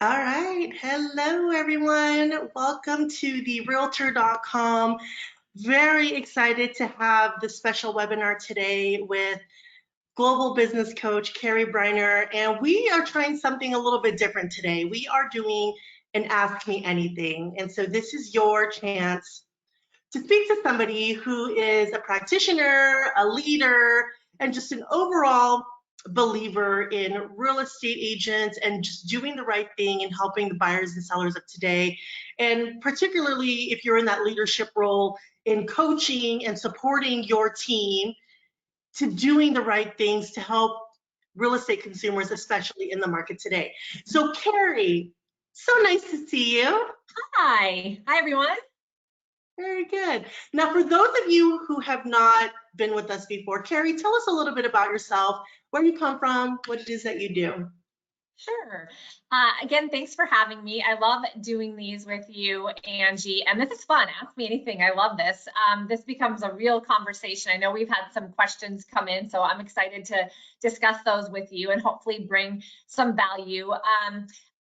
All right. Hello, everyone. Welcome to the Realtor.com. Very excited to have the special webinar today with global business coach Cari Briner. And we are trying something a little bit different today. We are doing an Ask Me Anything. And so this is your chance to speak to somebody who is a practitioner, a leader, and just an overall believer in real estate agents and just doing the right thing and helping the buyers and sellers of today. And particularly if you're in that leadership role in coaching and supporting your team to doing the right things to help real estate consumers, especially in the market today. So Cari, so nice to see you. Hi everyone. Very good. Now, for those of you who have not been with us before, Cari, tell us a little bit about yourself, where you come from, what it is that you do. Sure. Again, thanks for having me. I love doing these with you, Angie, and this is fun. Ask me anything. I love this. This becomes a real conversation. I know we've had some questions come in, so I'm excited to discuss those with you and hopefully bring some value.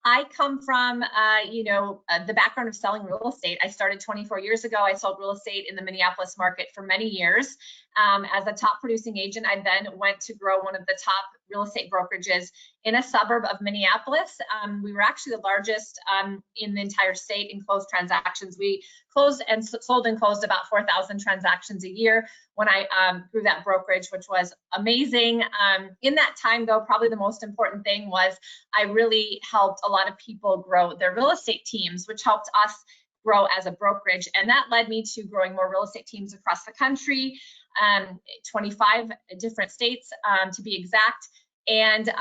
I come from, the background of selling real estate. I started 24 years ago. I sold real estate in the Minneapolis market for many years. As a top producing agent, I then went to grow one of the top real estate brokerages in a suburb of Minneapolis. We were actually the largest in the entire state in closed transactions. We closed and sold and closed about 4,000 transactions a year when I grew that brokerage, which was amazing. In that time, though, probably the most important thing was I really helped a lot of people grow their real estate teams, which helped us grow as a brokerage. And that led me to growing more real estate teams across the country, 25 different states to be exact. And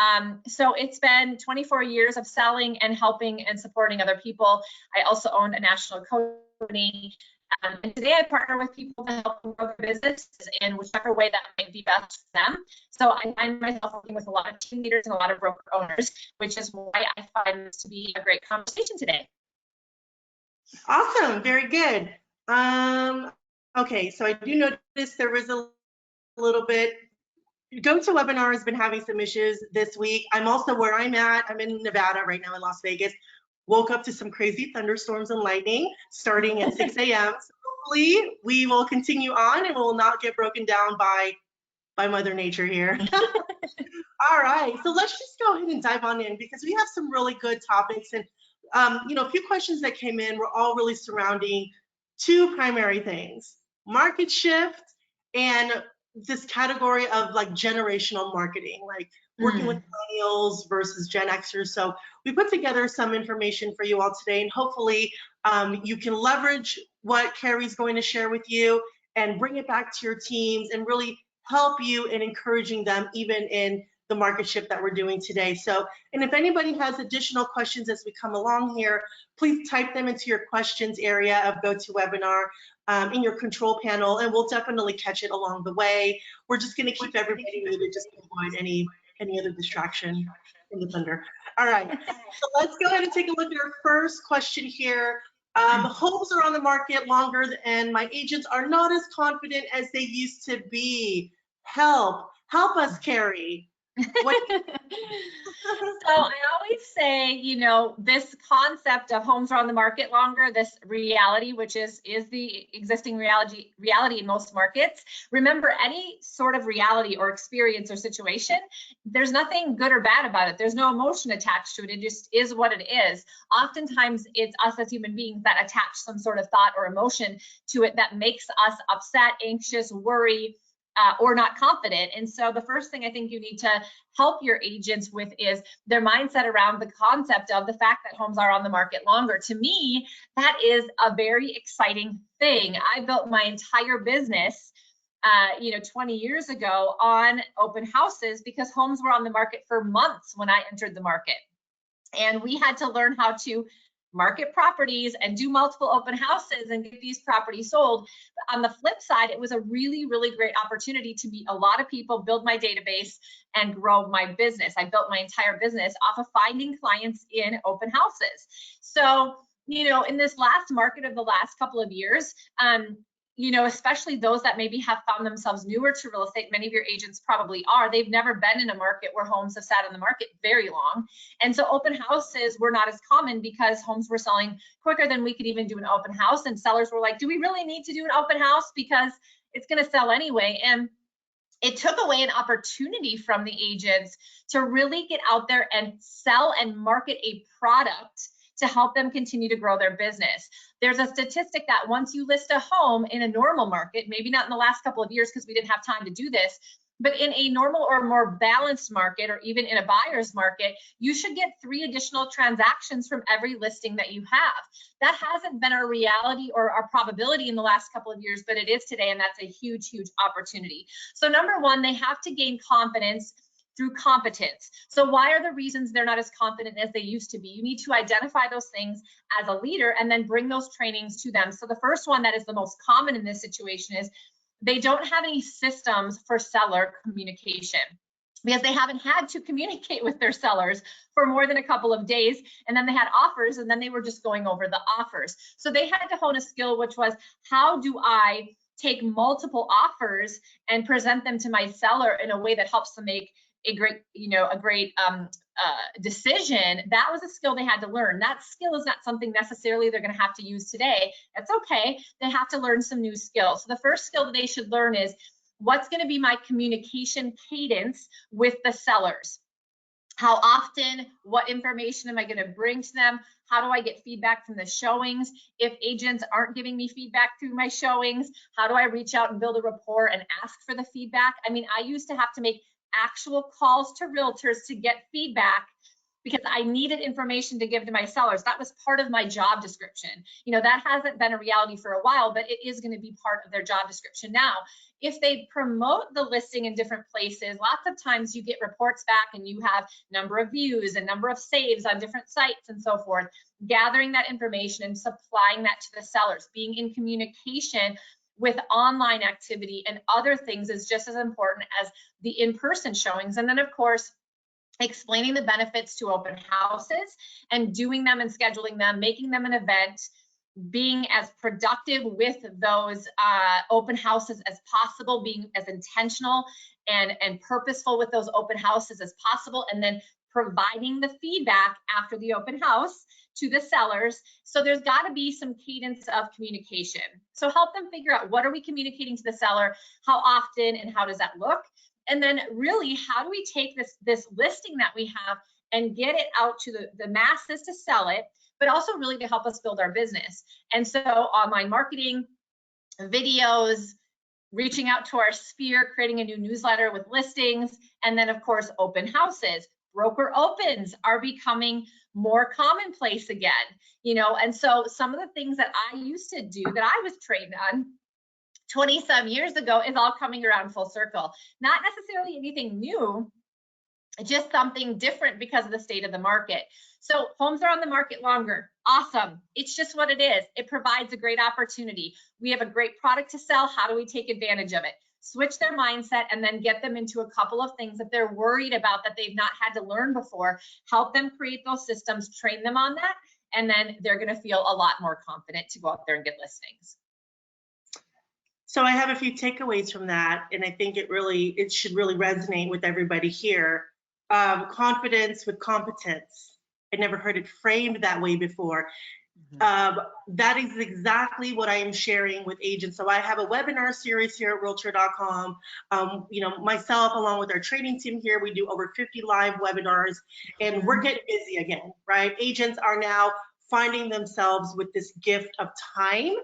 so it's been 24 years of selling and helping and supporting other people. I also own a national company. And today I partner with people to help them grow their businesses in whichever way that might be best for them. So I find myself working with a lot of team leaders and a lot of broker owners, which is why I find this to be a great conversation today. Awesome. Very good. Okay, so I do notice there was a little bit. GoToWebinar has been having some issues this week. I'm also where I'm at. I'm in Nevada right now in Las Vegas. Woke up to some crazy thunderstorms and lightning starting at 6 a.m. So hopefully we will continue on and will not get broken down by Mother Nature here. All right, so let's just go ahead and dive on in because we have some really good topics. And a few questions that came in were all really surrounding two primary things: market shift and this category of like generational marketing, like working with millennials versus Gen Xers. So we put together some information for you all today, and hopefully you can leverage what Cari's going to share with you and bring it back to your teams and really help you in encouraging them even in the market shift that we're doing today. So, and if anybody has additional questions as we come along here, please type them into your questions area of GoToWebinar in your control panel, and we'll definitely catch it along the way. We're just going to keep everybody muted just to avoid any other distraction in the thunder. All right, so let's go ahead and take a look at our first question here. Homes are on the market longer and my agents are not as confident as they used to be. Help us, Cari. So I always say, this concept of homes are on the market longer, this reality, which is the existing reality in most markets. Remember, any sort of reality or experience or situation, there's nothing good or bad about it. There's no emotion attached to it. It just is what it is. Oftentimes, it's us as human beings that attach some sort of thought or emotion to it that makes us upset, anxious, worry, or not confident. And so the first thing I think you need to help your agents with is their mindset around the concept of the fact that homes are on the market longer. To me, that is a very exciting thing. I built my entire business 20 years ago on open houses because homes were on the market for months when I entered the market. And we had to learn how to market properties and do multiple open houses and get these properties sold. But on the flip side, it was a really, really great opportunity to meet a lot of people, build my database, and grow my business. I built my entire business off of finding clients in open houses. So, in this last market of the last couple of years, you know, especially those that maybe have found themselves newer to real estate, many of your agents probably are, they've never been in a market where homes have sat on the market very long. And so open houses were not as common because homes were selling quicker than we could even do an open house. And sellers were like, do we really need to do an open house? Because it's going to sell anyway. And it took away an opportunity from the agents to really get out there and sell and market a product to help them continue to grow their business. There's a statistic that once you list a home in a normal market, maybe not in the last couple of years because we didn't have time to do this, but in a normal or more balanced market, or even in a buyer's market, you should get 3 additional transactions from every listing that you have. That hasn't been a reality or a probability in the last couple of years, but it is today, and that's a huge, huge opportunity. So number one, they have to gain confidence through competence. So why are the reasons they're not as confident as they used to be? You need to identify those things as a leader and then bring those trainings to them. So the first one that is the most common in this situation is they don't have any systems for seller communication, because they haven't had to communicate with their sellers for more than a couple of days. And then they had offers, and then they were just going over the offers. So they had to hone a skill, which was, how do I take multiple offers and present them to my seller in a way that helps them make a great, decision? That was a skill they had to learn. That skill is not something necessarily they're going to have to use today. That's okay. They have to learn some new skills. So the first skill that they should learn is, what's going to be my communication cadence with the sellers? How often? What information am I going to bring to them? How do I get feedback from the showings? If agents aren't giving me feedback through my showings, how do I reach out and build a rapport and ask for the feedback? I mean, I used to have to make actual calls to realtors to get feedback because I needed information to give to my sellers. That was part of my job description. You know, that hasn't been a reality for a while, but it is going to be part of their job description now. If they promote the listing in different places, lots of times you get reports back and you have number of views and number of saves on different sites and so forth. Gathering that information and supplying that to the sellers, being in communication with online activity and other things is just as important as the in-person showings. And then, of course, explaining the benefits to open houses and doing them and scheduling them, making them an event, being as productive with those open houses as possible, being as intentional and purposeful with those open houses as possible, and then providing the feedback after the open house to the sellers. So there's got to be some cadence of communication. So help them figure out, what are we communicating to the seller, how often, and how does that look? And then really, how do we take this listing that we have and get it out to the masses to sell it, but also really to help us build our business? And so online marketing, videos, reaching out to our sphere, creating a new newsletter with listings, and then of course, open houses. Broker opens are becoming more commonplace again, you know, and so some of the things that I used to do that I was trained on 20 some years ago is all coming around full circle. Not necessarily anything new, just something different because of the state of the market. So homes are on the market longer. Awesome. It's just what it is. It provides a great opportunity. We have a great product to sell. How do we take advantage of it? Switch their mindset and then get them into a couple of things that they're worried about that they've not had to learn before. Help them create those systems, train them on that, and then they're going to feel a lot more confident to go out there and get listings. So I have a few takeaways from that, and I think it should really resonate with everybody here. Confidence with competence. I never heard it framed that way before. That is exactly what I am sharing with agents. So I have a webinar series here at Realtor.com. You know, myself, along with our training team here, we do over 50 live webinars, and we're getting busy again, right? Agents are now finding themselves with this gift of time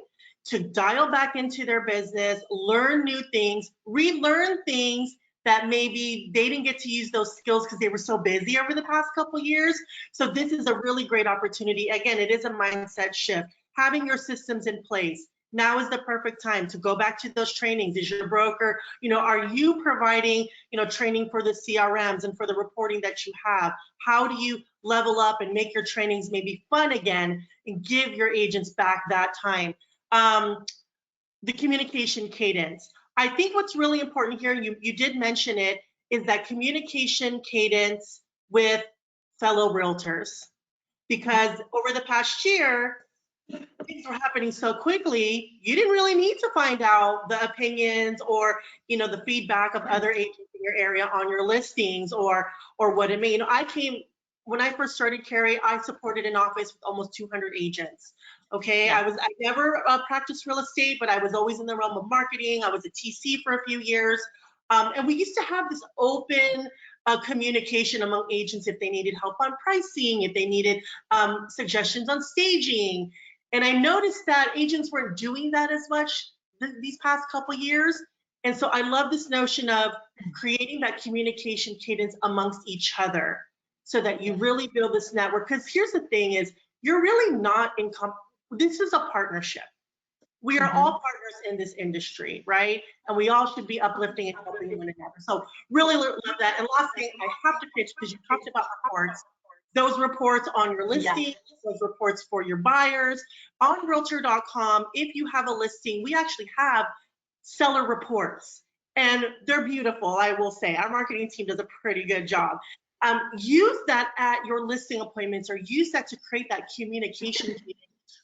to dial back into their business, learn new things, relearn things that maybe they didn't get to use those skills because they were so busy over the past couple years. So this is a really great opportunity. Again, it is a mindset shift. Having your systems in place. Now is the perfect time to go back to those trainings. Is your broker, you know, are you providing, you know, training for the CRMs and for the reporting that you have? How do you level up and make your trainings maybe fun again and give your agents back that time? The communication cadence. I think what's really important here, you did mention it, is that communication cadence with fellow realtors. Because over the past year, things were happening so quickly, you didn't really need to find out the opinions or, the feedback of other agents in your area on your listings or what it may. When I first started Cari, I supported an office with almost 200 agents. Okay, Yeah. I never practiced real estate, but I was always in the realm of marketing. I was a TC for a few years, and we used to have this open communication among agents if they needed help on pricing, if they needed suggestions on staging. And I noticed that agents weren't doing that as much these past couple years. And so I love this notion of creating that communication cadence amongst each other so that you really build this network. Because here's the thing is, you're really not this is a partnership. We are all partners in this industry, right? And we all should be uplifting and helping one another. So really love that. And last thing I have to pitch, because you talked about reports, those reports on your listing, those reports for your buyers on realtor.com. If you have a listing, we actually have seller reports and they're beautiful. I will say our marketing team does a pretty good job. Use that at your listing appointments or use that to create that communication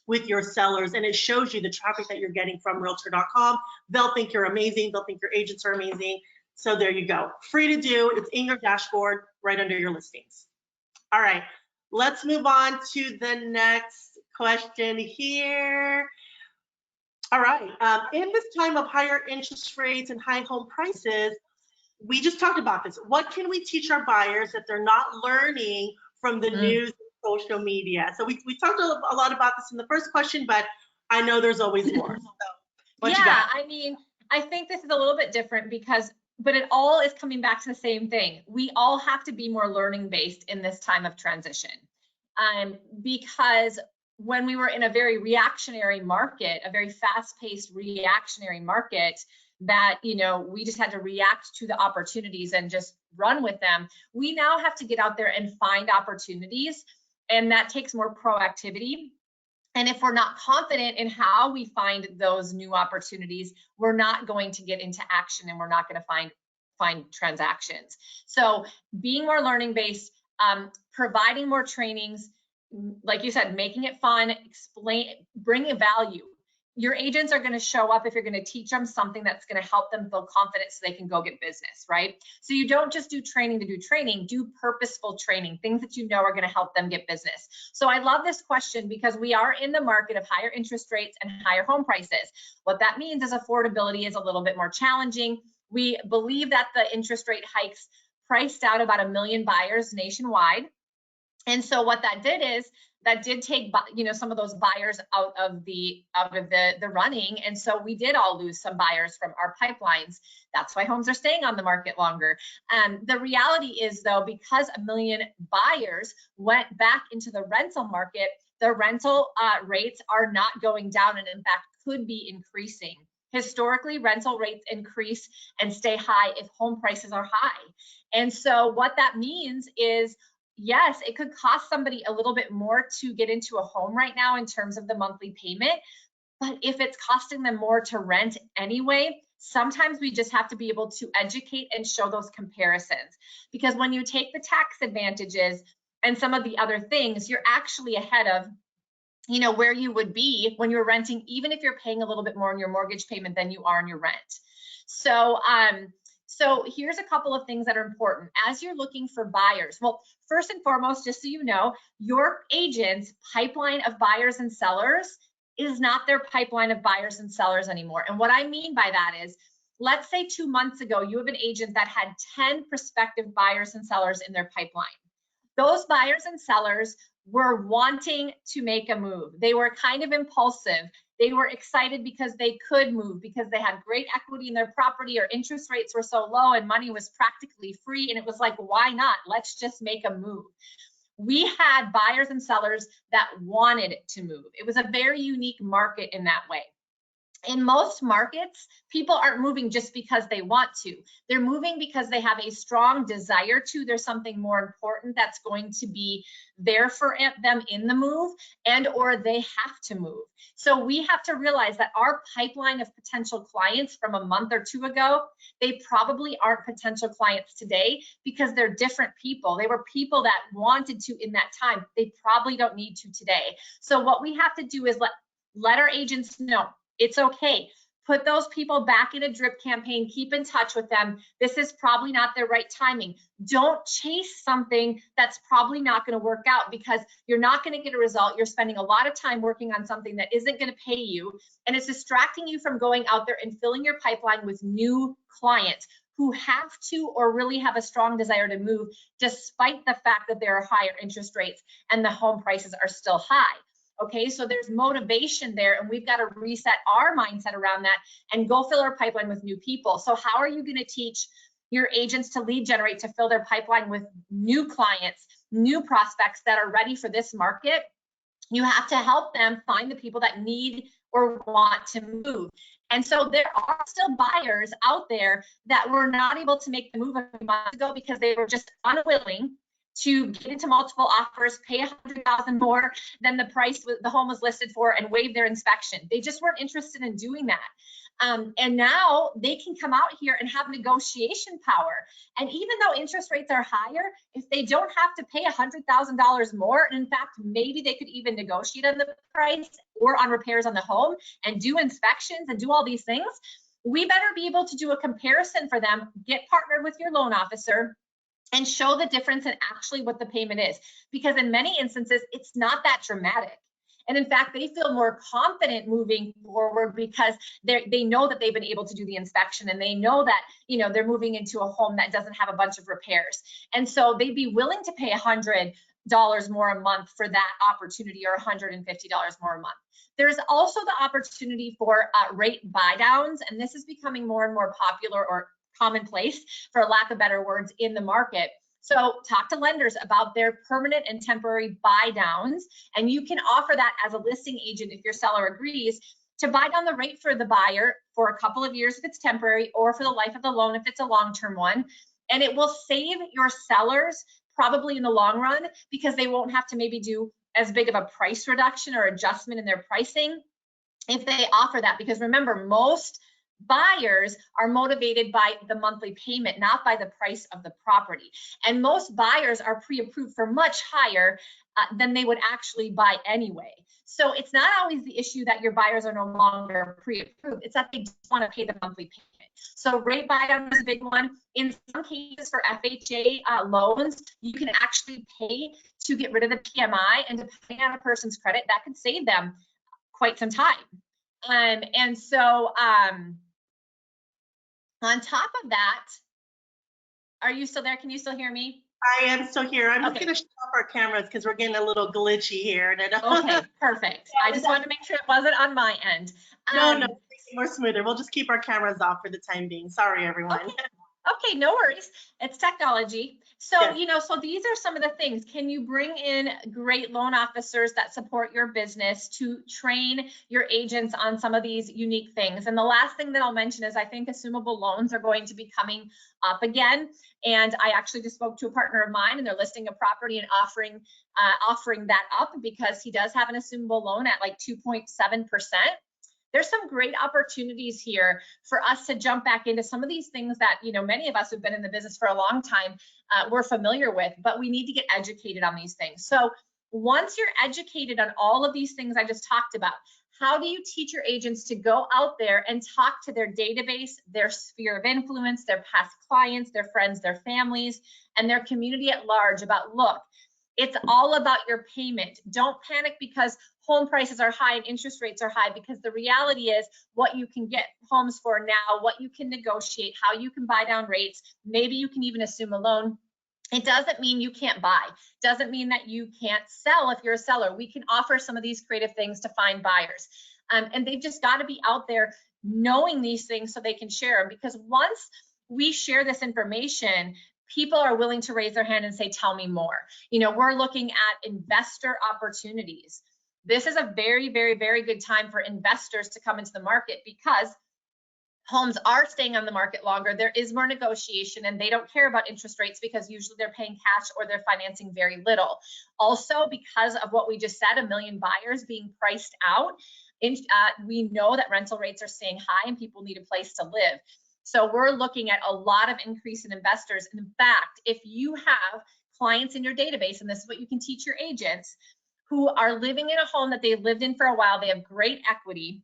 with your sellers, and it shows you the traffic that you're getting from realtor.com. They'll think you're amazing. They'll think your agents are amazing. So there you go. Free to do. It's in your dashboard right under your listings. All right, let's move on to the next question here. All right, in this time of higher interest rates and high home prices, we just talked about this. What can we teach our buyers that they're not learning from the news and social media? So we talked a lot about this in the first question, but I know there's always more. So what you got? I mean, I think this is a little bit different but it all is coming back to the same thing. We all have to be more learning based in this time of transition. Because when we were in a very reactionary market, a very fast-paced reactionary market, that we just had to react to the opportunities and just run with them. We now have to get out there and find opportunities, and that takes more proactivity. And if we're not confident in how we find those new opportunities, we're not going to get into action and we're not going to find transactions. So being more learning based, providing more trainings, like you said, making it fun, bringing value. Your agents are going to show up if you're going to teach them something that's going to help them feel confident so they can go get business, right? So you don't just do training to do training, do purposeful training, things that you know are going to help them get business. So I love this question because we are in the market of higher interest rates and higher home prices. What that means is affordability is a little bit more challenging. We believe that the interest rate hikes priced out about 1 million buyers nationwide. And so what that did is that did take some of those buyers out of the running, and so we did all lose some buyers from our pipelines. That's why homes are staying on the market longer. The reality is though, because 1 million buyers went back into the rental market, the rental rates are not going down, and in fact could be increasing. Historically, rental rates increase and stay high if home prices are high. And so what that means is, yes, it could cost somebody a little bit more to get into a home right now in terms of the monthly payment, but if it's costing them more to rent anyway, sometimes we just have to be able to educate and show those comparisons. Because when you take the tax advantages and some of the other things, you're actually ahead of where you would be when you're renting, even if you're paying a little bit more in your mortgage payment than you are in your rent. So here's a couple of things that are important as you're looking for buyers. Well, first and foremost, just so you know, your agent's pipeline of buyers and sellers is not their pipeline of buyers and sellers anymore. And what I mean by that is, let's say 2 months ago, you have an agent that had 10 prospective buyers and sellers in their pipeline. Those buyers and sellers were wanting to make a move. They were kind of impulsive. They were excited because they could move, because they had great equity in their property, or interest rates were so low and money was practically free. And it was like, why not? Let's just make a move. We had buyers and sellers that wanted to move. It was a very unique market in that way. In most markets, people aren't moving just because they want to. They're moving because they have a strong desire to. There's something more important that's going to be there for them in the move, and or they have to move. So we have to realize that our pipeline of potential clients from a month or two ago, they probably aren't potential clients today because they're different people. They were people that wanted to in that time. They probably don't need to today. So what we have to do is let our agents know it's okay. Put those people back in a drip campaign, keep in touch with them. This is probably not their right timing. Don't chase something that's probably not going to work out because you're not going to get a result. You're spending a lot of time working on something that isn't going to pay you, and it's distracting you from going out there and filling your pipeline with new clients who have to or really have a strong desire to move, despite the fact that there are higher interest rates and the home prices are still high. Okay, so there's motivation there, and we've got to reset our mindset around that and go fill our pipeline with new people. So how are you going to teach your agents to lead generate, to fill their pipeline with new clients, new prospects that are ready for this market? You have to help them find the people that need or want to move. And so there are still buyers out there that were not able to make the move a few months ago because they were just unwilling to get into multiple offers, pay $100,000 more than the price the home was listed for, and waive their inspection. They just weren't interested in doing that. And now they can come out here and have negotiation power. And even though interest rates are higher, if they don't have to pay $100,000 more, and in fact, maybe they could even negotiate on the price or on repairs on the home and do inspections and do all these things, we better be able to do a comparison for them, get partnered with your loan officer, and show the difference in actually what the payment is. Because in many instances, it's not that dramatic. And in fact, they feel more confident moving forward because they know that they've been able to do the inspection, and they know that, you know, they're moving into a home that doesn't have a bunch of repairs. And so they'd be willing to pay $100 more a month for that opportunity, or $150 more a month. There's also the opportunity for rate buy downs, and this is becoming more and more popular, or commonplace, for lack of better words, in the market. So talk to lenders about their permanent and temporary buy downs, and you can offer that as a listing agent if your seller agrees to buy down the rate for the buyer for a couple of years if it's temporary, or for the life of the loan if it's a long-term one. And it will save your sellers probably in the long run, because they won't have to maybe do as big of a price reduction or adjustment in their pricing if they offer that. Because remember, most buyers are motivated by the monthly payment, not by the price of the property. And most buyers are pre-approved for much higher than they would actually buy anyway. So it's not always the issue that your buyers are no longer pre-approved, it's that they just want to pay the monthly payment. So rate buy down is a big one. In some cases for FHA loans, you can actually pay to get rid of the PMI, and depending on a person's credit, that could save them quite some time. On top of that, are you still there? Can you still hear me? I am still here. I'm just Okay. going to shut off our cameras because we're getting a little glitchy here. Okay, perfect. I just wanted to make sure it wasn't on my end. No, it's more smoother. We'll just keep our cameras off for the time being. Sorry, everyone. Okay, no worries. It's technology. So, Yes. you know, so these are some of the things. Can you bring in great loan officers that support your business to train your agents on some of these unique things? And the last thing that I'll mention is I think assumable loans are going to be coming up again. And I actually just spoke to a partner of mine, and they're listing a property and offering that up because he does have an assumable loan at like 2.7%. There's some great opportunities here for us to jump back into some of these things that, you know, many of us who've been in the business for a long time, we're familiar with, but we need to get educated on these things. So once you're educated on all of these things I just talked about, how do you teach your agents to go out there and talk to their database, their sphere of influence, their past clients, their friends, their families, and their community at large about, look, it's all about your payment. Don't panic because home prices are high and interest rates are high, because the reality is what you can get homes for now, what you can negotiate, how you can buy down rates, maybe you can even assume a loan. It doesn't mean you can't buy. Doesn't mean that you can't sell if you're a seller. We can offer some of these creative things to find buyers. And they've just got to be out there knowing these things so they can share them, because once we share this information, people are willing to raise their hand and say, tell me more. You know, we're looking at investor opportunities. This is a very, very, very good time for investors to come into the market because homes are staying on the market longer. There is more negotiation, and they don't care about interest rates because usually they're paying cash or they're financing very little. Also, because of what we just said, 1 million buyers being priced out, we know that rental rates are staying high and people need a place to live. So we're looking at a lot of increase in investors. In fact, if you have clients in your database, and this is what you can teach your agents, who are living in a home that they've lived in for a while, they have great equity,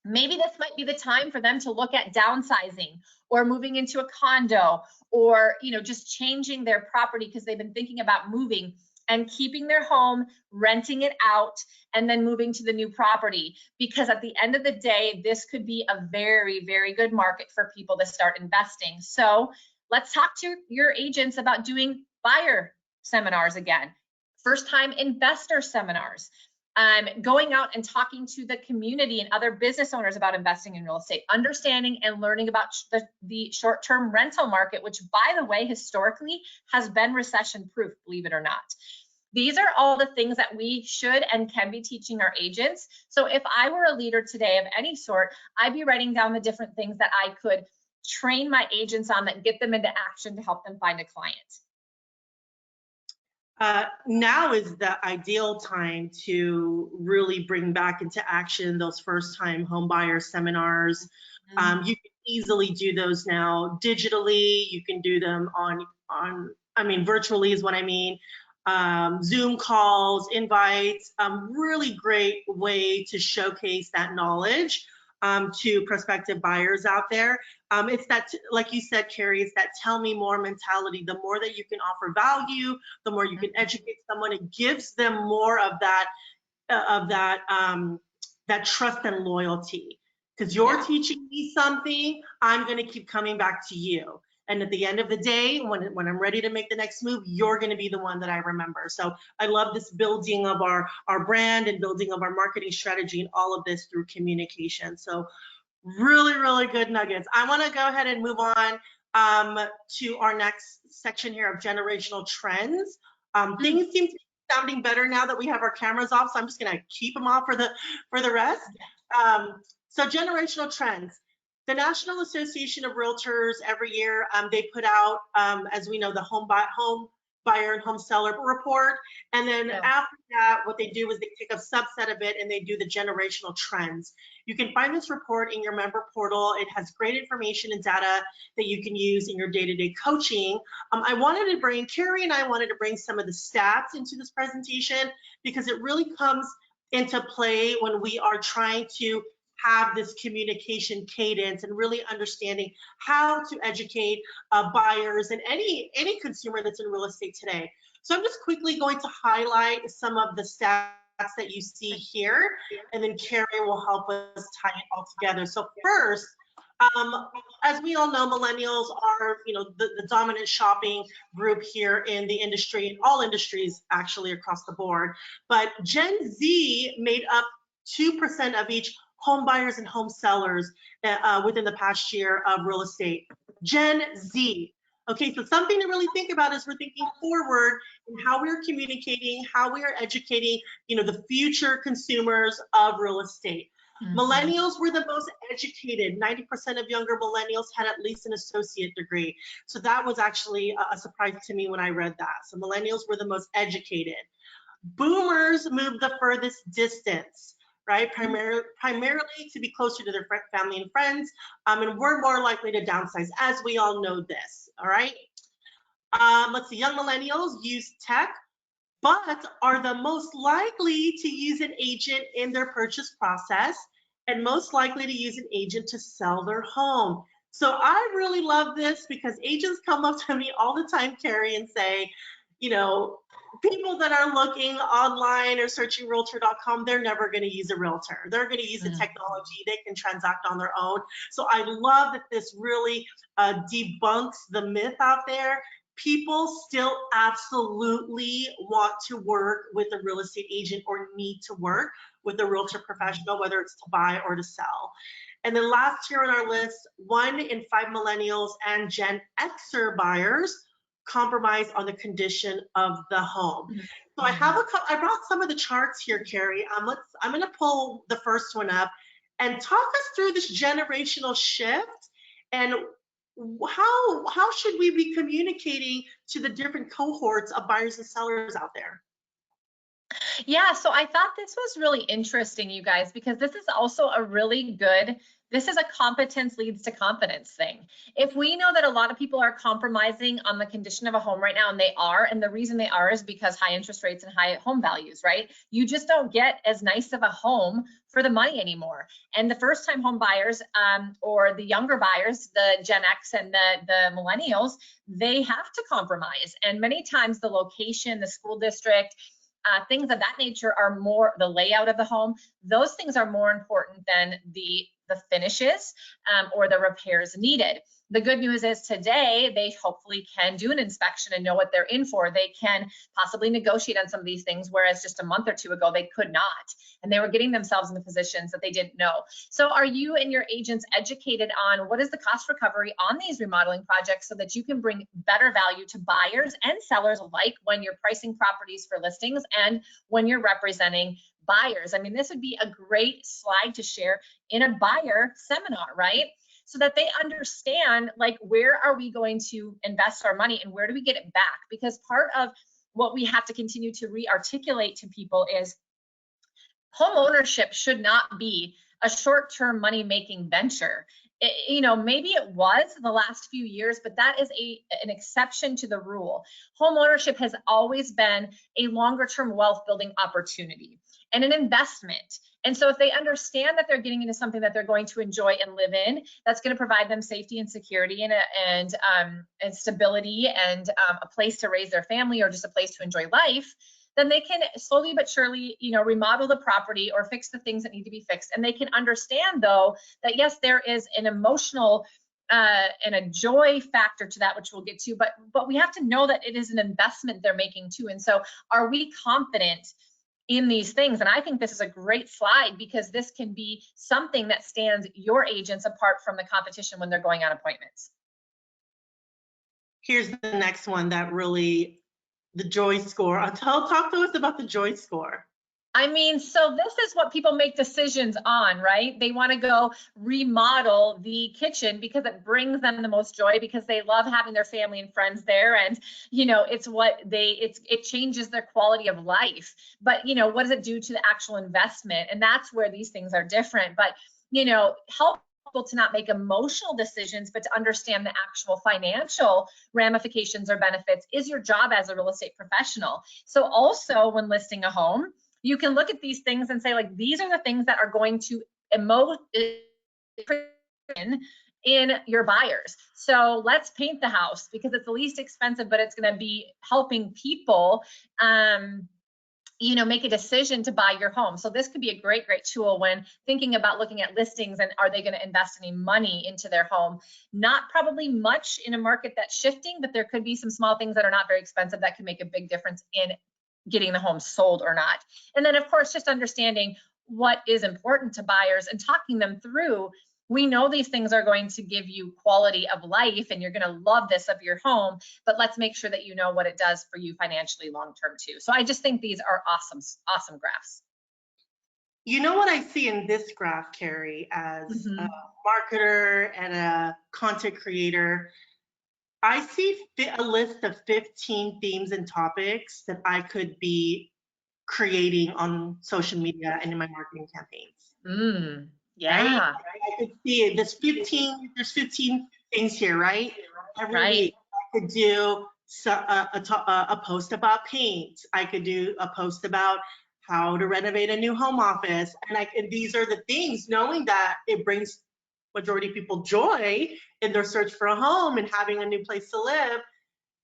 maybe this might be the time for them to look at downsizing or moving into a condo, or just changing their property because they've been thinking about moving and keeping their home, renting it out, and then moving to the new property. Because at the end of the day, this could be a very, very good market for people to start investing. So let's talk to your agents about doing buyer seminars again, first-time investor seminars, going out and talking to the community and other business owners about investing in real estate, understanding and learning about the short-term rental market, which, by the way, historically has been recession-proof, believe it or not. These are all the things that we should and can be teaching our agents. So if I were a leader today of any sort, I'd be writing down the different things that I could train my agents on that get them into action to help them find a client. Now is the ideal time to really bring back into action those first-time home buyer seminars. You can easily do those now digitally. You can do them virtually is what I mean. Zoom calls, invites, really great way to showcase that knowledge to prospective buyers out there. It's that, like you said, Cari, it's that tell me more mentality. The more that you can offer value, the more you can educate someone, it gives them more of that trust and loyalty. Because you're teaching me something, I'm going to keep coming back to you. And at the end of the day, when I'm ready to make the next move, you're going to be the one that I remember. So I love this building of our brand and building of our marketing strategy and all of this through communication. So really, really good nuggets. I want to go ahead and move on to our next section here of generational trends. Things seem to be sounding better now that we have our cameras off, so I'm just going to keep them off for the rest. So generational trends. The National Association of Realtors every year, they put out, as we know, the home buyer and home seller report. And then after that, what they do is they take a subset of it and they do the generational trends. You can find this report in your member portal. It has great information and data that you can use in your day-to-day coaching. Cari and I wanted to bring some of the stats into this presentation because it really comes into play when we are trying to have this communication cadence and really understanding how to educate buyers and any consumer that's in real estate today. So I'm just quickly going to highlight some of the stats that you see here, and then Cari will help us tie it all together. So first, as we all know, millennials are the dominant shopping group here in the industry, in all industries actually across the board. But Gen Z made up 2% of each home buyers and home sellers within the past year of real estate. Gen Z. Okay, so something to really think about as we're thinking forward and how we're communicating, how we are educating, the future consumers of real estate. Millennials were the most educated. 90% of younger millennials had at least an associate degree. So that was actually a surprise to me when I read that. So millennials were the most educated. Boomers moved the furthest distance, right? Primarily to be closer to their family and friends, and we're more likely to downsize, as we all know this, all right? Let's see, young millennials use tech, but are the most likely to use an agent in their purchase process and most likely to use an agent to sell their home. So I really love this because agents come up to me all the time, Cari, and say, people that are looking online or searching realtor.com, they're never going to use a realtor. They're going to use the technology. They can transact on their own. So I love that this really debunks the myth out there. People still absolutely want to work with a real estate agent or need to work with a realtor professional, whether it's to buy or to sell. And then last here on our list, 1 in 5 millennials and Gen Xer buyers compromise on the condition of the home. So Mhm. I brought some of the charts here, Cari. I'm going to pull the first one up and talk us through this generational shift and how should we be communicating to the different cohorts of buyers and sellers out there? Yeah, so I thought this was really interesting, you guys, because this is also a really good, this is a competence leads to confidence thing. If we know that a lot of people are compromising on the condition of a home right now, and they are, and the reason they are is because high interest rates and high home values, right? You just don't get as nice of a home for the money anymore. And the first time home buyers or the younger buyers, the Gen X and the millennials, they have to compromise. And many times the location, the school district, things of that nature are more the layout of the home. Those things are more important than the finishes or the repairs needed. The good news is today they hopefully can do an inspection and know what they're in for. They can possibly negotiate on some of these things, whereas just a month or two ago they could not, and they were getting themselves into positions that they didn't know. So are you and your agents educated on what is the cost recovery on these remodeling projects so that you can bring better value to buyers and sellers alike when you're pricing properties for listings and when you're representing buyers? I mean, this would be a great slide to share in a buyer seminar, right? So that they understand, like, where are we going to invest our money and where do we get it back? Because part of what we have to continue to re-articulate to people is home ownership should not be a short-term money-making venture. You know, maybe it was the last few years, but that is an exception to the rule. Home ownership has always been a longer-term wealth-building opportunity and an investment. And so if they understand that they're getting into something that they're going to enjoy and live in, that's going to provide them safety and security and stability and a place to raise their family or just a place to enjoy life, then they can slowly but surely, you know, remodel the property or fix the things that need to be fixed. And they can understand, though, that yes, there is an emotional and a joy factor to that, which we'll get to, but we have to know that it is an investment they're making too. And so are we confident in these things? And I think this is a great slide because this can be something that stands your agents apart from the competition when they're going on appointments. Here's the next one that really, the joy score. Talk to us about the joy score. I mean, so this is what people make decisions on, right? They want to go remodel the kitchen because it brings them the most joy because they love having their family and friends there. And, you know, it's what it changes their quality of life. But, you know, what does it do to the actual investment? And that's where these things are different. But, you know, help people to not make emotional decisions, but to understand the actual financial ramifications or benefits is your job as a real estate professional. So also when listing a home, you can look at these things and say, like, these are the things that are going to emote in your buyers. So let's paint the house because it's the least expensive, but it's going to be helping people you know, make a decision to buy your home. So this could be a great tool when thinking about looking at listings and are they going to invest any money into their home? Not probably much in a market that's shifting, but there could be some small things that are not very expensive that can make a big difference in getting the home sold or not. And then of course, just understanding what is important to buyers and talking them through. We know these things are going to give you quality of life and you're going to love this of your home, but let's make sure that you know what it does for you financially long-term too. So I just think these are awesome graphs. You know what I see in this graph, Cari, as a marketer and a content creator, I see a list of 15 themes and topics that I could be creating on social media and in my marketing campaigns. Right? Yeah, I could see it. There's 15 things here, right? Every right. week I could do a post about paint. I could do a post about how to renovate a new home office. And these are the things, knowing that it brings majority of people joy in their search for a home and having a new place to live.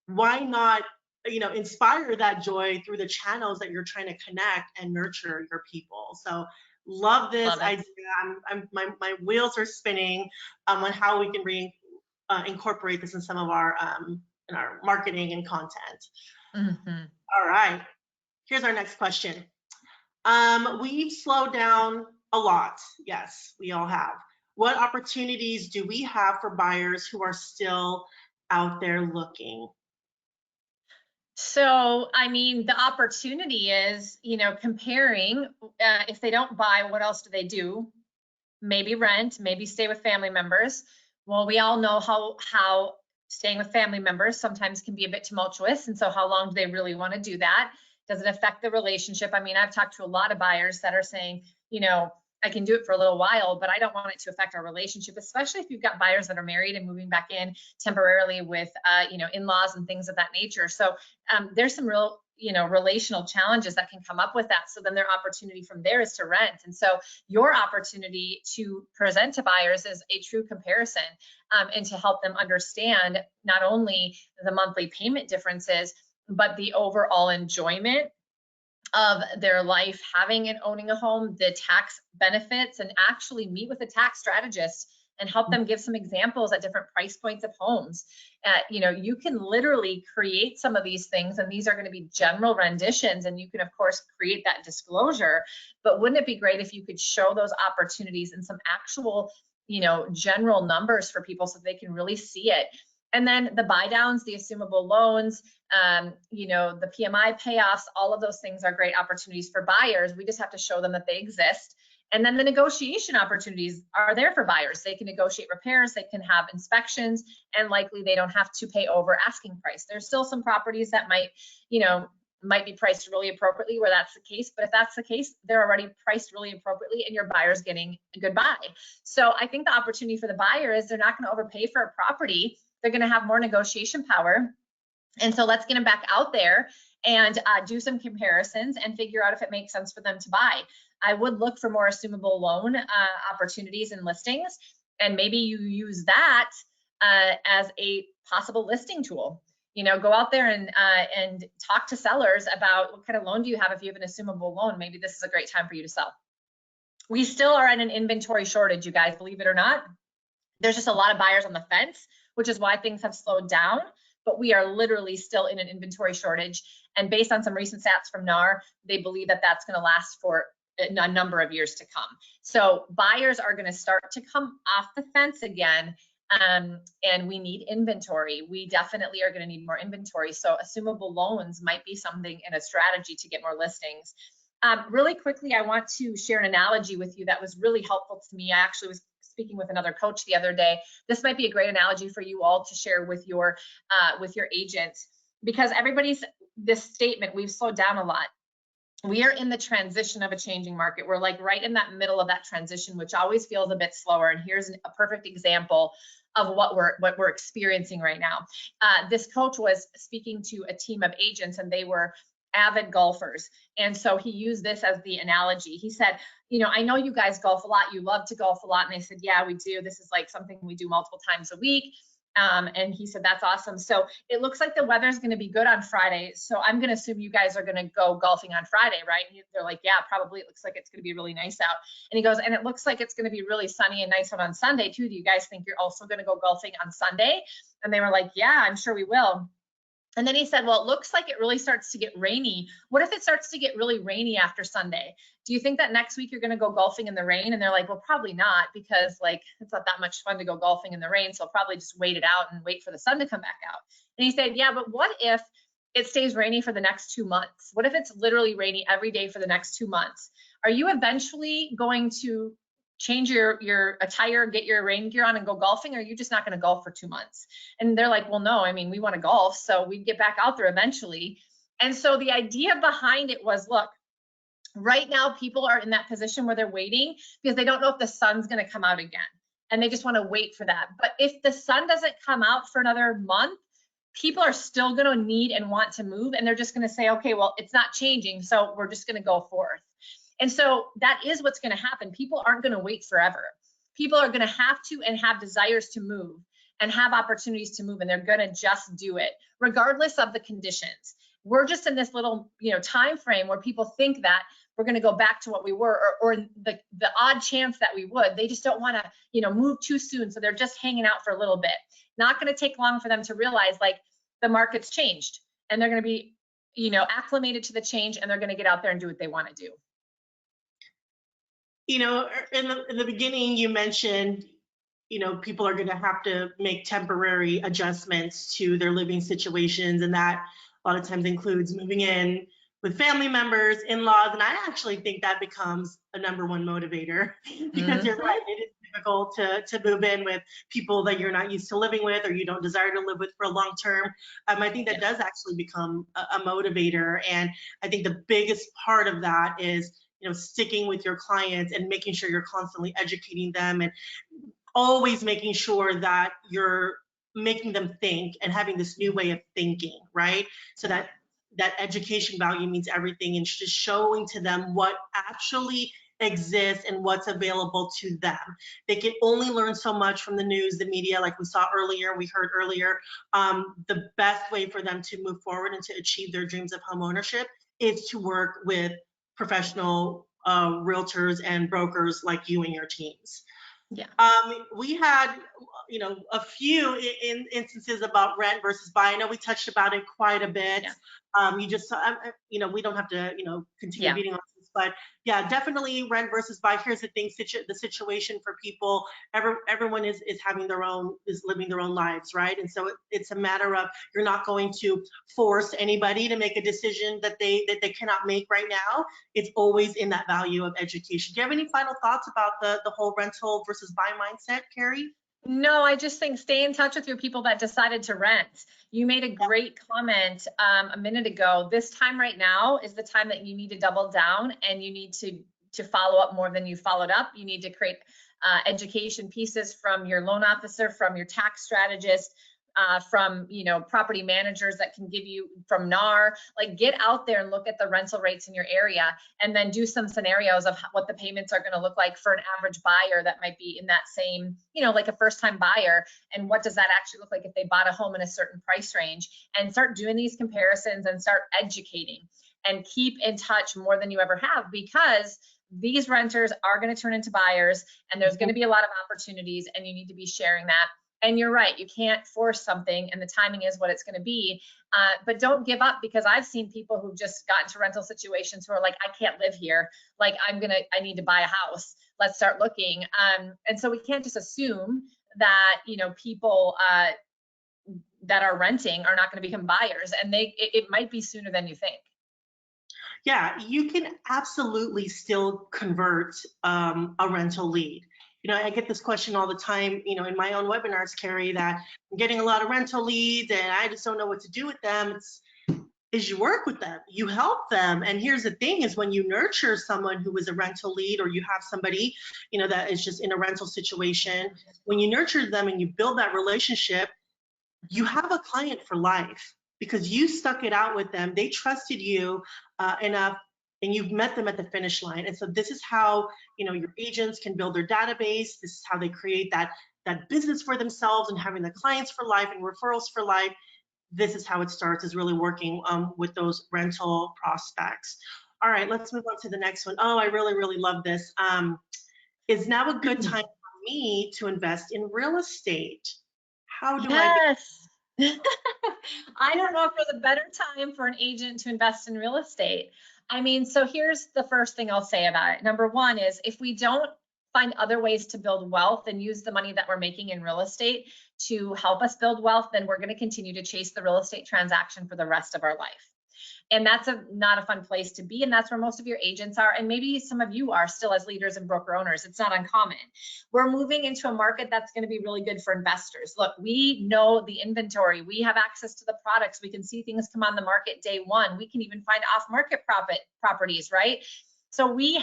Why not, you know, inspire that joy through the channels that you're trying to connect and nurture your people? So love this Love it. idea. My wheels are spinning on how we can incorporate this in some of our in our marketing and content. All right, here's our next question. We've slowed down a lot. Yes, we all have. What opportunities do we have for buyers who are still out there looking? So, I mean, the opportunity is, comparing, if they don't buy, what else do they do? Maybe rent, maybe stay with family members. Well, we all know how staying with family members sometimes can be a bit tumultuous. And so how long do they really want to do that? Does it affect the relationship? I mean, I've talked to a lot of buyers that are saying, I can do it for a little while, but I don't want it to affect our relationship, especially if you've got buyers that are married and moving back in temporarily with, in-laws and things of that nature. So there's some real, relational challenges that can come up with that. So then their opportunity from there is to rent. And so your opportunity to present to buyers is a true comparison, and to help them understand not only the monthly payment differences, but the overall enjoyment of their life having and owning a home, the tax benefits, and actually meet with a tax strategist and help them give some examples at different price points of homes. You can literally create some of these things, and these are going to be general renditions, and you can of course create that disclosure, but wouldn't it be great if you could show those opportunities in some actual, general numbers for people so they can really see it. And then the buy downs, the assumable loans, the PMI payoffs, all of those things are great opportunities for buyers. We just have to show them that they exist. And then the negotiation opportunities are there for buyers. They can negotiate repairs, they can have inspections, and likely they don't have to pay over asking price. There's still some properties that might be priced really appropriately where that's the case. But if that's the case, they're already priced really appropriately and your buyer's getting a good buy. So I think the opportunity for the buyer is they're not going to overpay for a property. They're going to have more negotiation power. And so let's get them back out there and do some comparisons and figure out if it makes sense for them to buy. I would look for more assumable loan opportunities and listings, and maybe you use that as a possible listing tool. Go out there and talk to sellers about what kind of loan do you have. If you have an assumable loan, maybe this is a great time for you to sell. We still are at an inventory shortage, you guys, believe it or not. There's just a lot of buyers on the fence, which is why things have slowed down. But we are literally still in an inventory shortage. And based on some recent stats from NAR, they believe that that's going to last for a number of years to come. So buyers are going to start to come off the fence again. And we need inventory. We definitely are going to need more inventory. So assumable loans might be something in a strategy to get more listings. Really quickly, I want to share an analogy with you that was really helpful to me. I actually was speaking with another coach the other day. This might be a great analogy for you all to share with your agent, because this statement, we've slowed down a lot. We are in the transition of a changing market. We're like right in that middle of that transition, which always feels a bit slower. And here's a perfect example of what we're experiencing right now. This coach was speaking to a team of agents, and they were avid golfers. And so he used this as the analogy. He said, I know you guys golf a lot. You love to golf a lot. And they said, yeah, we do. This is like something we do multiple times a week. And he said, that's awesome. So it looks like the weather's going to be good on Friday. So I'm going to assume you guys are going to go golfing on Friday, right? And they're like, yeah, probably. It looks like it's going to be really nice out. And he goes, and it looks like it's going to be really sunny and nice out on Sunday too. Do you guys think you're also going to go golfing on Sunday? And they were like, yeah, I'm sure we will. And then he said, well, it looks like it really starts to get rainy. What if it starts to get really rainy after Sunday? Do you think that next week you're going to go golfing in the rain? And they're like, well, probably not, because it's not that much fun to go golfing in the rain. So I'll probably just wait it out and wait for the sun to come back out. And he said, yeah, but what if it stays rainy for the next 2 months? What if it's literally rainy every day for the next 2 months? Are you eventually going to change your attire, get your rain gear on and go golfing, or are you just not going to golf for 2 months? And they're like, well, no, I mean, we want to golf, so we'd get back out there eventually. And so the idea behind it was, look, right now people are in that position where they're waiting because they don't know if the sun's going to come out again, and they just want to wait for that. But if the sun doesn't come out for another month, people are still going to need and want to move, and they're just going to say, okay, well, it's not changing, so we're just going to go forth. And so that is what's going to happen. People aren't going to wait forever. People are going to have to and have desires to move and have opportunities to move, and they're going to just do it regardless of the conditions. We're just in this little, time frame where people think that we're going to go back to what we were, or the odd chance that we would. They just don't want to, move too soon, so they're just hanging out for a little bit. Not going to take long for them to realize the market's changed, and they're going to be, acclimated to the change, and they're going to get out there and do what they want to do. In the beginning, you mentioned, people are going to have to make temporary adjustments to their living situations, and that a lot of times includes moving in with family members, in-laws, and I actually think that becomes a #1 motivator because you're right, it is difficult to move in with people that you're not used to living with or you don't desire to live with for a long term. I think that does actually become a motivator, and I think the biggest part of that is sticking with your clients and making sure you're constantly educating them and always making sure that you're making them think and having this new way of thinking, right? So that education value means everything, and just showing to them what actually exists and what's available to them. They can only learn so much from the news, the media, like we saw earlier, we heard earlier. The best way for them to move forward and to achieve their dreams of home ownership is to work with professional realtors and brokers like you and your teams. Yeah. We had, a few instances about rent versus buy. I know we touched about it quite a bit. Yeah. You just, we don't have to, continue Yeah. beating on this, but yeah, definitely rent versus buy. Here's the thing, the situation for people, everyone is having their own, is living their own lives, right? And so it's a matter of, you're not going to force anybody to make a decision that they cannot make right now. It's always in that value of education. Do you have any final thoughts about the whole rental versus buy mindset, Cari? No, I just think stay in touch with your people that decided to rent. You made a great comment a minute ago. This time right now is the time that you need to double down, and you need to follow up more than you followed up. You need to create education pieces from your loan officer, from your tax strategist, from property managers that can give you from NAR. Like, get out there and look at the rental rates in your area, and then do some scenarios of what the payments are going to look like for an average buyer that might be in that same, like a first-time buyer, and what does that actually look like if they bought a home in a certain price range, and start doing these comparisons and start educating, and keep in touch more than you ever have, because these renters are going to turn into buyers, and there's going to be a lot of opportunities, and you need to be sharing that. And you're right, you can't force something, and the timing is what it's going to be. But don't give up, because I've seen people who've just gotten to rental situations who are like, I can't live here. Like, I need to buy a house. Let's start looking. And so we can't just assume that, people that are renting are not going to become buyers, and it might be sooner than you think. Yeah, you can absolutely still convert a rental lead. I get this question all the time, in my own webinars, Cari, that I'm getting a lot of rental leads and I just don't know what to do with them. Is you work with them, you help them. And here's the thing is, when you nurture someone who is a rental lead, or you have somebody, that is just in a rental situation, when you nurture them and you build that relationship, you have a client for life, because you stuck it out with them. They trusted you enough, and you've met them at the finish line. And so this is how your agents can build their database. This is how they create that business for themselves, and having the clients for life and referrals for life. This is how it starts, is really working with those rental prospects. All right, let's move on to the next one. Oh, I really love this. Is now a good time for me to invest in real estate? How do I? I don't know if there's a better time for an agent to invest in real estate. I mean, so here's the first thing I'll say about it. Number one is, if we don't find other ways to build wealth and use the money that we're making in real estate to help us build wealth, then we're going to continue to chase the real estate transaction for the rest of our life. And that's not a fun place to be. And that's where most of your agents are. And maybe some of you are still as leaders and broker owners. It's not uncommon. We're moving into a market that's going to be really good for investors. Look, we know the inventory. We have access to the products. We can see things come on the market day one. We can even find off-market properties, right? So we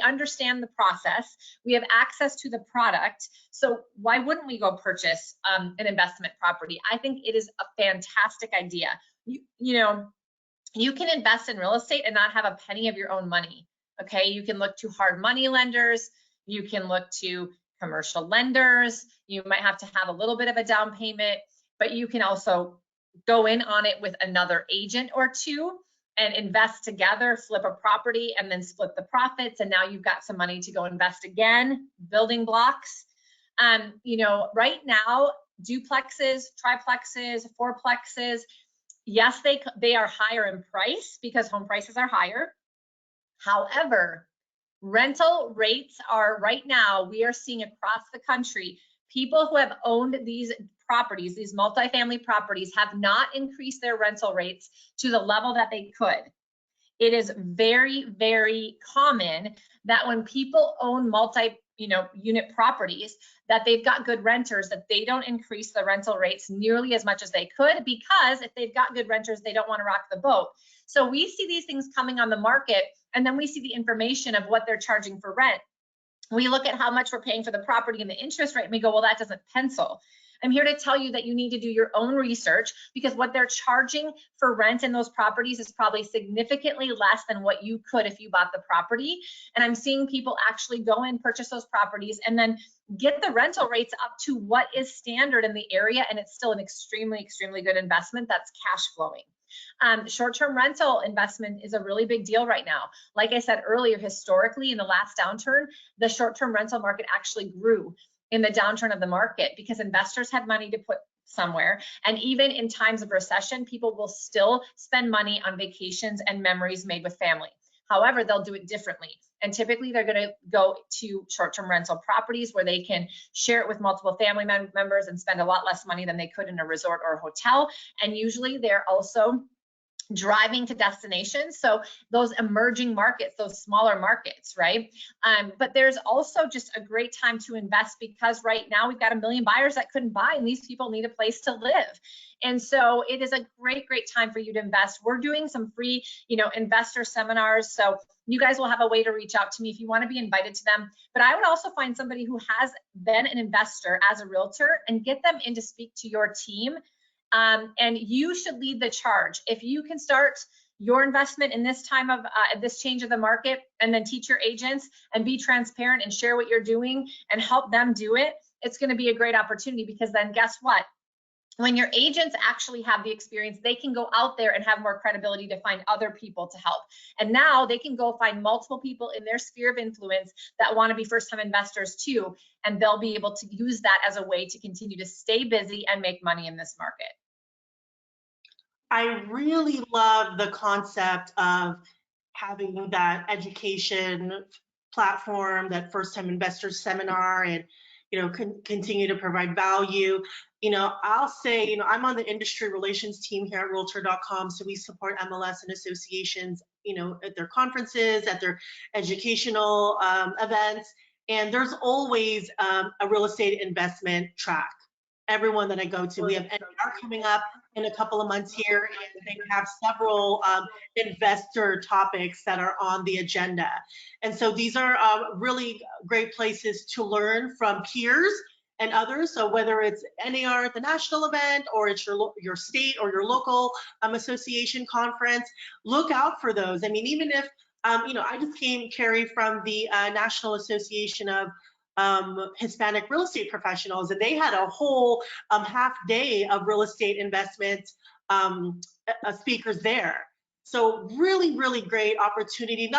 understand the process. We have access to the product. So why wouldn't we go purchase an investment property? I think it is a fantastic idea. You can invest in real estate and not have a penny of your own money. Okay, you can look to hard money lenders. You can look to commercial lenders. You might have to have a little bit of a down payment, but you can also go in on it with another agent or two and invest together, flip a property, and then split the profits. And now you've got some money to go invest again, building blocks. Right now, duplexes, triplexes, fourplexes, yes, they are higher in price because home prices are higher. However, rental rates are right now, we are seeing across the country, people who have owned these properties, these multifamily properties, have not increased their rental rates to the level that they could. It is very, very common that when people own unit properties, that they've got good renters, that they don't increase the rental rates nearly as much as they could, because if they've got good renters, they don't want to rock the boat. So we see these things coming on the market, and then we see the information of what they're charging for rent. We look at how much we're paying for the property and the interest rate, and we go, well, that doesn't pencil. I'm here to tell you that you need to do your own research, because what they're charging for rent in those properties is probably significantly less than what you could if you bought the property. And I'm seeing people actually go and purchase those properties and then get the rental rates up to what is standard in the area, and it's still an extremely, extremely good investment that's cash flowing. Short-term rental investment is a really big deal right now. Like I said earlier, historically in the last downturn, the short-term rental market actually grew in the downturn of the market because investors had money to put somewhere. And even in times of recession, people will still spend money on vacations and memories made with family. However, they'll do it differently. And typically they're going to go to short-term rental properties where they can share it with multiple family members and spend a lot less money than they could in a resort or a hotel. And usually they're also driving to destinations, so those emerging markets, those smaller markets, right? But there's also just a great time to invest, because right now we've got 1 million buyers that couldn't buy, and these people need a place to live. And so it is a great, great time for you to invest. We're doing some free, investor seminars, so you guys will have a way to reach out to me if you want to be invited to them. But I would also find somebody who has been an investor as a realtor and get them in to speak to your team. And you should lead the charge. If you can start your investment in this time of this change of the market, and then teach your agents and be transparent and share what you're doing and help them do it, it's going to be a great opportunity, because then guess what? When your agents actually have the experience, they can go out there and have more credibility to find other people to help. And now they can go find multiple people in their sphere of influence that want to be first-time investors too, and they'll be able to use that as a way to continue to stay busy and make money in this market. I really love the concept of having that education platform, that first-time investors seminar, and continue to provide value. I'll say, I'm on the industry relations team here at Realtor.com, so we support MLS and associations, at their conferences, at their educational events, and there's always a real estate investment track. Everyone that I go to, we have NAR coming up in a couple of months here, and they have several investor topics that are on the agenda. And so these are really great places to learn from peers and others. So whether it's NAR at the national event, or it's your state or your local association conference, look out for those. I mean, even if, I just came, Cari, from the National Association of Hispanic real estate professionals, and they had a whole half day of real estate investment speakers there. So really, really great opportunity.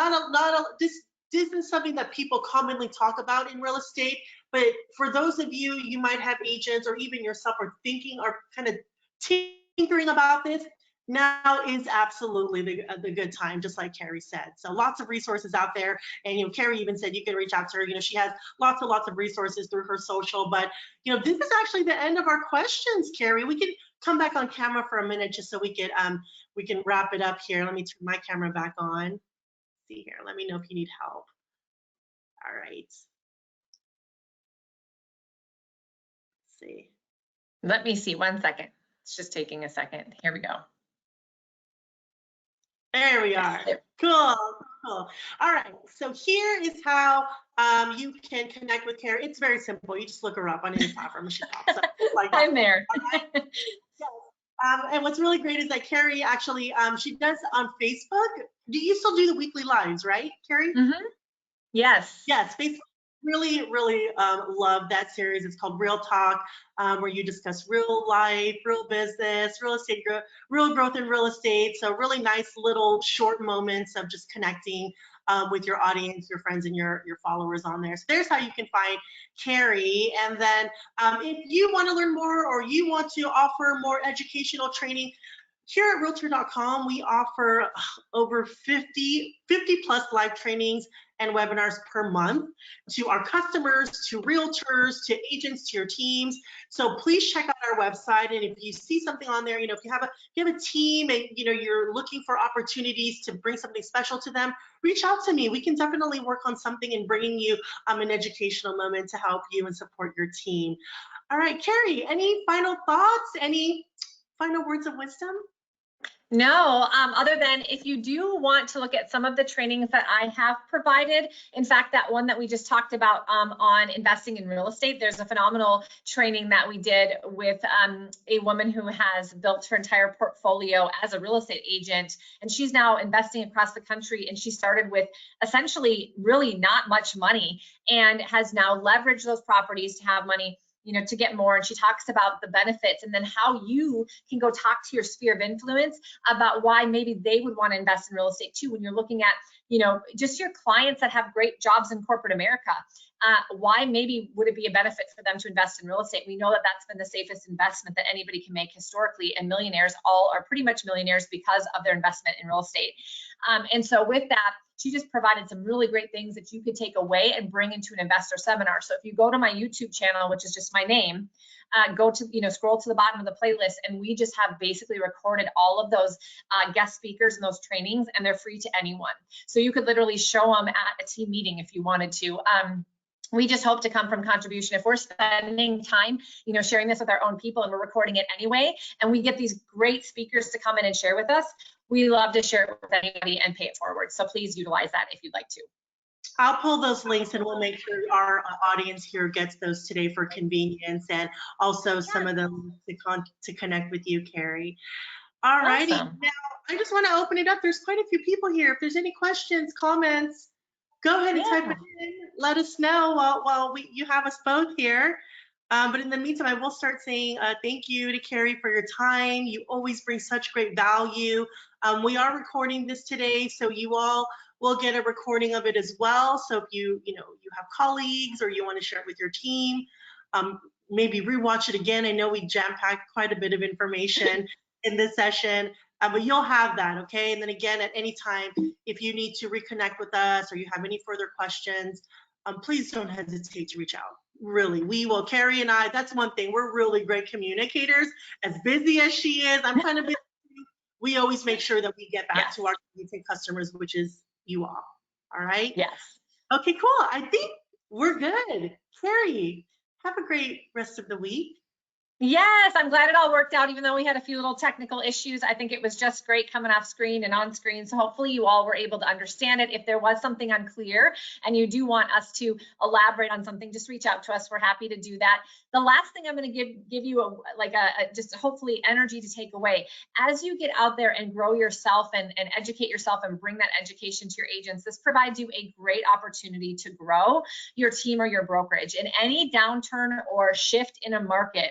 This isn't something that people commonly talk about in real estate, but for those of you, you might have agents or even yourself are thinking or kind of tinkering about this, now is absolutely the good time, just like Cari said. So lots of resources out there. And, Cari even said you can reach out to her. She has lots of resources through her social. But, this is actually the end of our questions, Cari. We can come back on camera for a minute just so we can wrap it up here. Let me turn my camera back on. Let's see here. Let me know if you need help. All right. Let's see. Let me see 1 second. It's just taking a second. Here we go. There we are. Cool. All right. So here is how you can connect with Cari. It's very simple. You just look her up on any platform. She pops up. I'm there. Yes. And what's really great is that Cari actually, she does on Facebook. Do you still do the weekly lives, right, Cari? Mm-hmm. Yes. Yes. Facebook. Really, really love that series. It's called Real Talk, where you discuss real life, real business, real estate, real growth in real estate. So really nice little short moments of just connecting with your audience, your friends, and your followers on there. So there's how you can find Cari. And then if you want to learn more, or you want to offer more educational training, Here at Realtor.com, we offer over 50 plus live trainings and webinars per month to our customers, to realtors, to agents, to your teams. So please check out our website. And if you see something on there, if you have a team and you're looking for opportunities to bring something special to them, reach out to me. We can definitely work on something and bringing you an educational moment to help you and support your team. All right, Cari, any final thoughts? Any final words of wisdom? No, other than if you do want to look at some of the trainings that I have provided, in fact, that one that we just talked about on investing in real estate, there's a phenomenal training that we did with a woman who has built her entire portfolio as a real estate agent, and she's now investing across the country, and she started with essentially really not much money and has now leveraged those properties to have money to get more. And she talks about the benefits and then how you can go talk to your sphere of influence about why maybe they would want to invest in real estate too. When you're looking at, just your clients that have great jobs in corporate America, why maybe would it be a benefit for them to invest in real estate? We know that that's been the safest investment that anybody can make historically, and millionaires all are pretty much millionaires because of their investment in real estate. And so with that, she just provided some really great things that you could take away and bring into an investor seminar. So if you go to my YouTube channel, which is just my name, go to, scroll to the bottom of the playlist, and we just have basically recorded all of those guest speakers and those trainings, and they're free to anyone. So you could literally show them at a team meeting if you wanted to. We just hope to come from contribution. If we're spending time, sharing this with our own people and we're recording it anyway, and we get these great speakers to come in and share with us, we love to share it with anybody and pay it forward. So please utilize that if you'd like to. I'll pull those links and we'll make sure our audience here gets those today for convenience, and also some of them to connect with you, Cari. All righty. Awesome. Now, I just want to open it up. There's quite a few people here. If there's any questions, comments, go ahead and type it in. Let us know while you have us both here. But in the meantime, I will start saying thank you to Cari for your time. You always bring such great value. We are recording this today, so you all will get a recording of it as well. So if you have colleagues or you want to share it with your team, maybe rewatch it again. I know we jam-packed quite a bit of information in this session, but you'll have that, okay? And then again, at any time, if you need to reconnect with us or you have any further questions, please don't hesitate to reach out. Really, we will. Cari and I, that's one thing. We're really great communicators. As busy as she is, I'm kind of busy. We always make sure that we get back to our customers, which is you all. All right? Yes. Okay, cool. I think we're good. Cari, have a great rest of the week. Yes, I'm glad it all worked out, even though we had a few little technical issues. I think it was just great coming off screen and on screen. So hopefully you all were able to understand it. If there was something unclear and you do want us to elaborate on something, just reach out to us. We're happy to do that. The last thing I'm going to give you just hopefully energy to take away as you get out there and grow yourself and educate yourself and bring that education to your agents. This provides you a great opportunity to grow your team or your brokerage. In any downturn or shift in a market,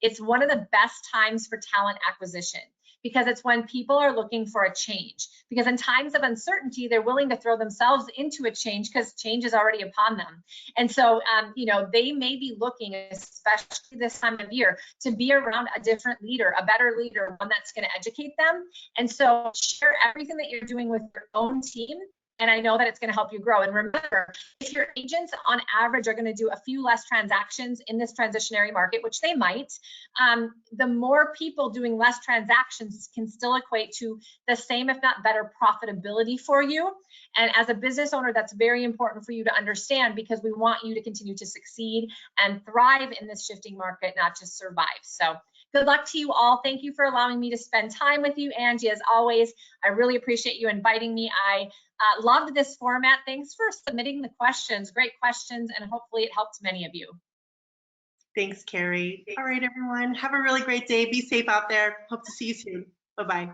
it's one of the best times for talent acquisition, because it's when people are looking for a change. Because in times of uncertainty, they're willing to throw themselves into a change because change is already upon them. And so, they may be looking, especially this time of year, to be around a different leader, a better leader, one that's going to educate them. And so share everything that you're doing with your own team. And I know that it's going to help you grow. And remember, if your agents on average are going to do a few less transactions in this transitionary market, which they might, the more people doing less transactions can still equate to the same, if not better, profitability for you. And as a business owner, that's very important for you to understand, because we want you to continue to succeed and thrive in this shifting market, not just survive. So good luck to you all. Thank you for allowing me to spend time with you, Angie, as always. I really appreciate you inviting me. I loved this format. Thanks for submitting the questions. Great questions, and hopefully it helped many of you. Thanks, Cari. All right, everyone. Have a really great day. Be safe out there. Hope to see you soon. Bye-bye.